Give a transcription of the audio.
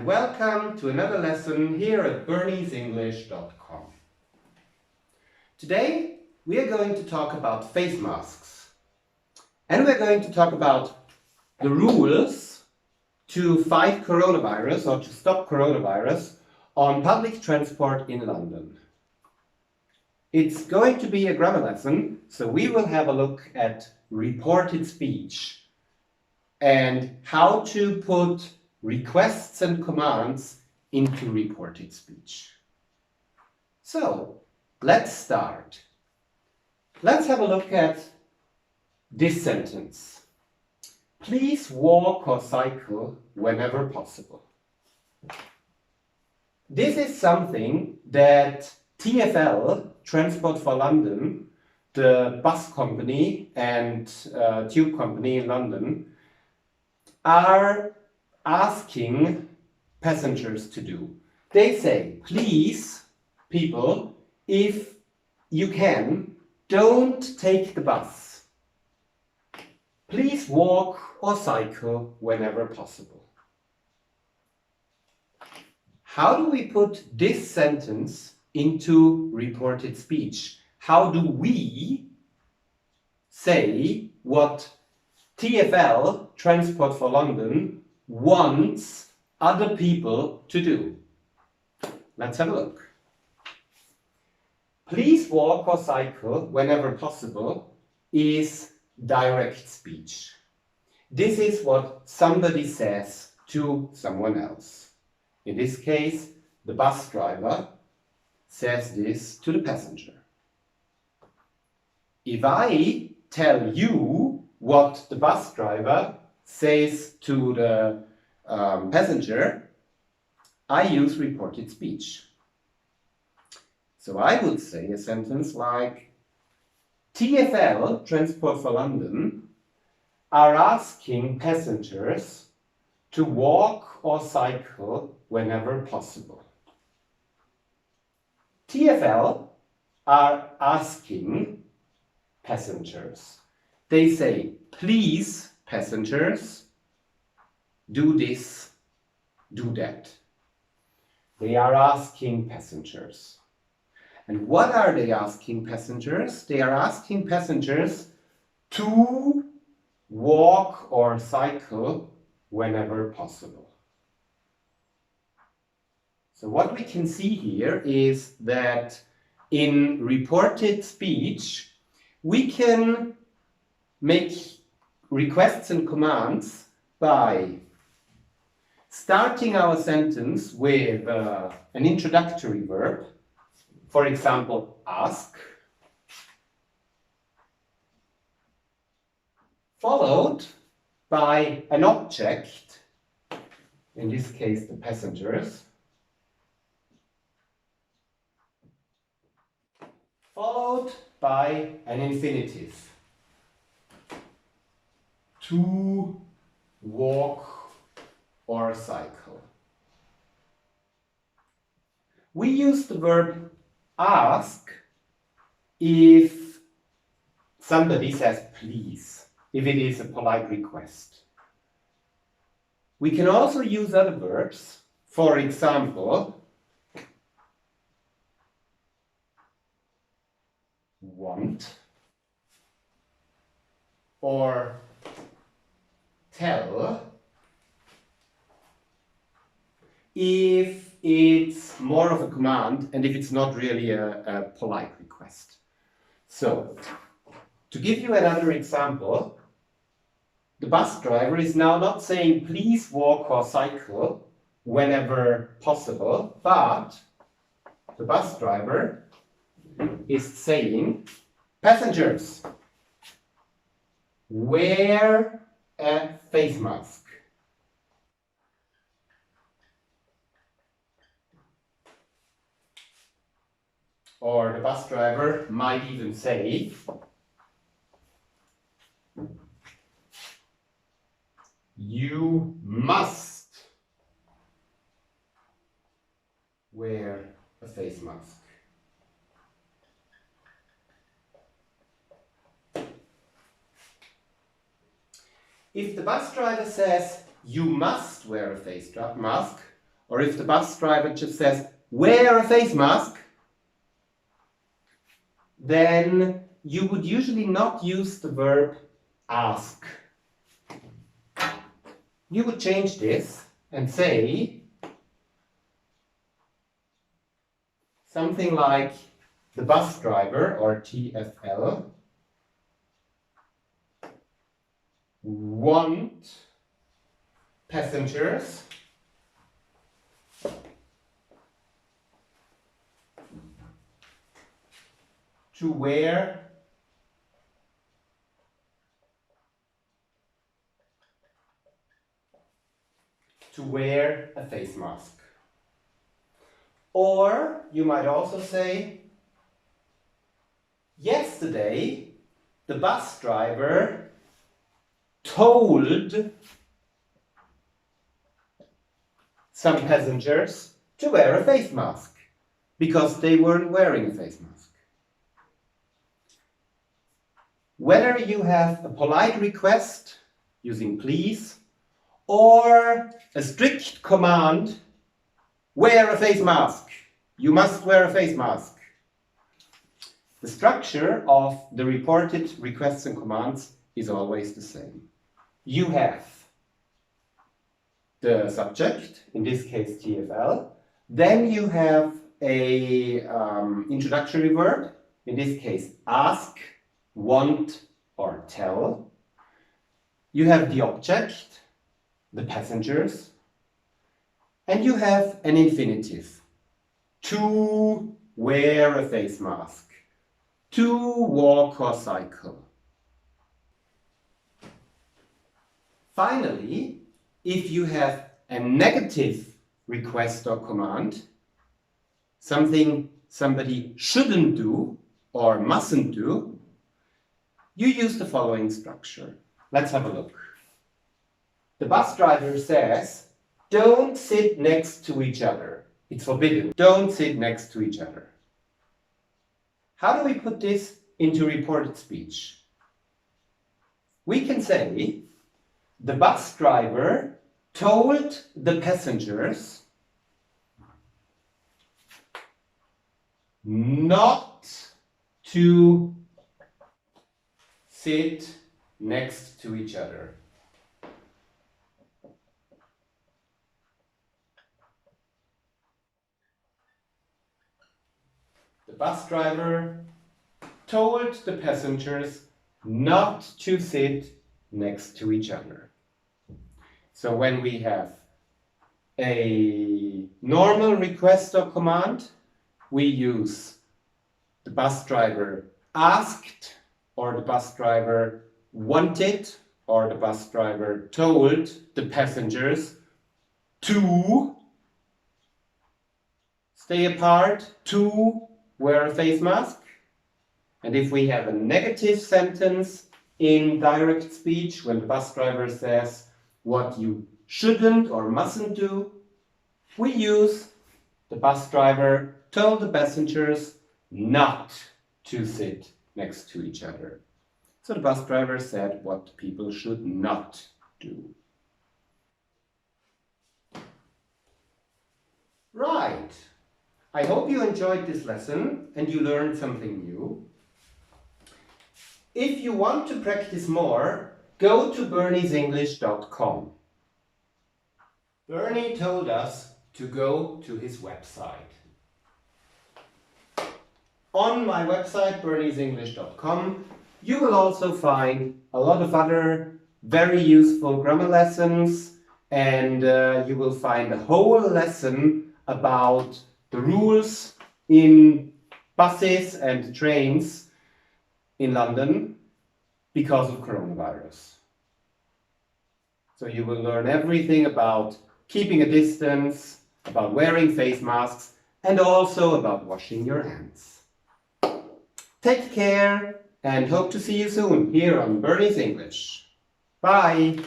welcome to another lesson here at Bernie'sEnglish.com. Today we are going to talk about face masks, and we're going to talk about the rules to fight coronavirus or to stop coronavirus on public transport in London. It's going to be a grammar lesson, so we will have a look at reported speech and how to put requests and commands into reported speech. So, let's start. Let's have a look at this sentence. Please walk or cycle whenever possible. This is something that TfL, Transport for London, the bus company and tube company in London, are asking passengers to do. They say, please, people, if you can, don't take the bus. Please walk or cycle whenever possible. How do we put this sentence into reported speech? How do we say what TfL, Transport for London, wants other people to do? Let's have a look. Please walk or cycle whenever possible is direct speech. This is what somebody says to someone else. In this case, the bus driver says this to the passenger. If I tell you what the bus driver says to the passenger, I use reported speech. So I would say a sentence like, TfL, Transport for London, are asking passengers to walk or cycle whenever possible. TfL are asking passengers. They say, please, passengers, do this, do that. They are asking passengers. And what are they asking passengers? They are asking passengers to walk or cycle whenever possible. So what we can see here is that in reported speech, we can make requests and commands by starting our sentence with an introductory verb, for example, ask, followed by an object, in this case the passengers, followed by an infinitive. To walk or cycle. We use the verb ask if somebody says please, if it is a polite request. We can also use other verbs, for example, want or tell if it's more of a command and if it's not really a polite request. So, to give you another example, the bus driver is now not saying please walk or cycle whenever possible, but the bus driver is saying, passengers, wear a face mask. Or the bus driver might even say, you must wear a face mask. If the bus driver says, you must wear a face mask, or if the bus driver just says, wear a face mask, then you would usually not use the verb ask. You would change this and say something like the bus driver, or TFL, want passengers to wear a face mask. Or you might also say, yesterday the bus driver told some passengers to wear a face mask because they weren't wearing a face mask. Whether you have a polite request using please or a strict command, wear a face mask. You must wear a face mask. The structure of the reported requests and commands is always the same. You have the subject, in this case TFL, then you have a introductory verb, in this case ask, want, or tell. You have the object, the passengers, and you have an infinitive, to wear a face mask, to walk or cycle. Finally, if you have a negative request or command, something somebody shouldn't do or mustn't do, you use the following structure. Let's have a look. The bus driver says, don't sit next to each other. It's forbidden. Don't sit next to each other. How do we put this into reported speech? We can say, the bus driver told the passengers not to sit next to each other. The bus driver told the passengers not to sit next to each other. So when we have a normal request or command, we use the bus driver asked, or the bus driver wanted, or the bus driver told the passengers to stay apart, to wear a face mask. And if we have a negative sentence in direct speech, when the bus driver says what you shouldn't or mustn't do, we use the bus driver told the passengers not to sit next to each other. So the bus driver said what people should not do. Right. I hope you enjoyed this lesson and you learned something new. If you want to practice more, go to Bernie'sEnglish.com. Bernie told us to go to his website. On my website, Bernie'sEnglish.com, you will also find a lot of other very useful grammar lessons, and you will find a whole lesson about the rules in buses and trains in London because of coronavirus. So you will learn everything about keeping a distance, about wearing face masks, and also about washing your hands. Take care and hope to see you soon here on Bernie's English. Bye!